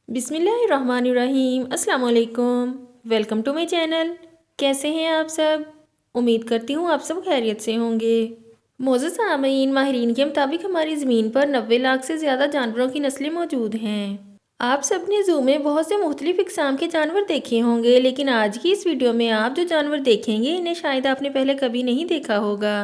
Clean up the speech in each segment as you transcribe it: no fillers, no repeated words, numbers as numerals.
बिस्मिल्लाहिर्रहमानिर्रहीम। अस्सलाम वालेकुम। Welcome to my channel. कैसे हैं आप सब? उम्मीद करती हूँ आप सब खैरियत से होंगे। मोअज़्ज़ज़ सामीन, माहिरीन के मुताबिक हमारी ज़मीन पर 90 लाख से ज़्यादा जानवरों की नस्लें मौजूद हैं। आप सब ने ज़ू में बहुत से मुख्तलिफ़ इक़साम के जानवर देखे होंगे, लेकिन आज की इस वीडियो में आप जो जानवर देखेंगे इन्हें शायद आपने पहले कभी नहीं देखा होगा।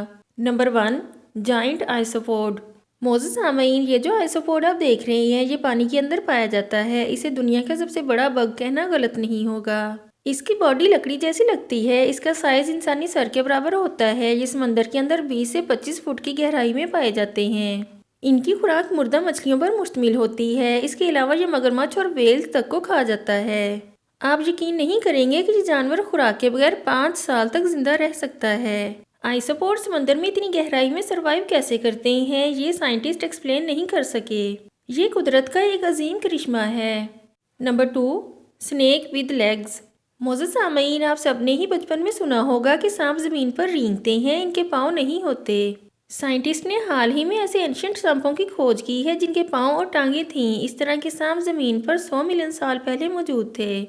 Number 1, giant आइसोपोड। मोअज़्ज़ज़ सामीन, ये जो आइसोपोड आप देख रहे हैं ये पानी के अंदर पाया जाता है। इसे दुनिया का सबसे बड़ा बग कहना गलत नहीं होगा। इसकी बॉडी लकड़ी जैसी लगती है। इसका साइज इंसानी सर के बराबर होता है। ये समंदर के अंदर 20 से 25 फुट की गहराई में पाए जाते हैं। इनकी खुराक मुर्दा मछलियों पर मुश्तमिल होती है। इसके अलावा ये मगरमच्छ और व्हेल्स तक को खा जाता है। आप यकीन नहीं करेंगे कि ये जानवर खुराक के बगैर 5 साल तक जिंदा रह सकता है। आइसोपोड समंदर में इतनी गहराई में सरवाइव कैसे करते हैं ये साइंटिस्ट एक्सप्लेन नहीं कर सके। ये कुदरत का एक अजीम करिश्मा है। Number 2, snake with legs. मोअज़्ज़ज़ सामीन, आप सबने ही बचपन में सुना होगा कि सांप ज़मीन पर रेंगते हैं, इनके पाँव नहीं होते। साइंटिस्ट ने हाल ही में ऐसे एंशिएंट सांपों की खोज की है जिनके पाँव और टांगें थीं। इस तरह के सांप ज़मीन पर 100 मिलियन साल पहले मौजूद थे।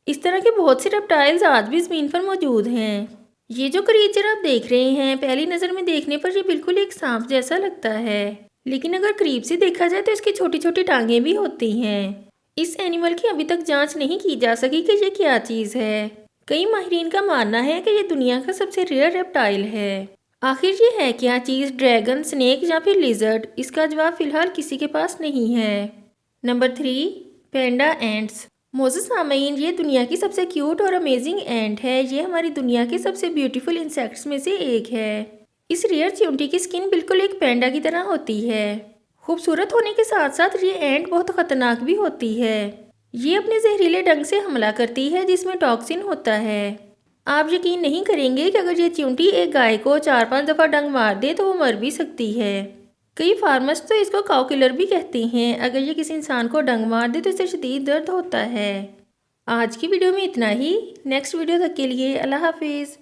इस तरह के बहुत से रेप्टाइल्स आज भी ज़मीन पर मौजूद हैं। ये जो क्रिएचर आप देख रहे हैं पहली नज़र में देखने पर ये बिल्कुल एक सांप जैसा लगता है, लेकिन अगर करीब से देखा जाए तो इसकी छोटी छोटी टांगें भी होती हैं। इस एनिमल की अभी तक जांच नहीं की जा सकी कि ये क्या चीज़ है। कई माहिरीन का मानना है कि ये दुनिया का सबसे रेयर रेप्टाइल है। आखिर ये है क्या चीज़, ड्रैगन, स्नेक या फिर लिजर्ड? इसका जवाब फिलहाल किसी के पास नहीं है। नंबर 3, पैंडा एंट्स। मोअज़्ज़ज़ सामीन, ये दुनिया की सबसे क्यूट और अमेजिंग एंट है। ये हमारी दुनिया के सबसे ब्यूटीफुल इंसेक्ट्स में से एक है। इस रेयर चींटी की स्किन बिल्कुल एक पैंडा की तरह होती है। खूबसूरत होने के साथ साथ ये एंट बहुत ख़तरनाक भी होती है। ये अपने जहरीले डंक से हमला करती है जिसमें टॉक्सिन होता है। आप यकीन नहीं करेंगे कि अगर ये चींटी एक गाय को 4-5 दफ़ा डंक मार दे तो वो मर भी सकती है। कई फार्मर्स तो इसको काउ किलर भी कहते हैं। अगर ये किसी इंसान को डंक मार दे तो इसे शदीद दर्द होता है। आज की वीडियो में इतना ही। नेक्स्ट वीडियो तक के लिए अल्लाह हाफिज़।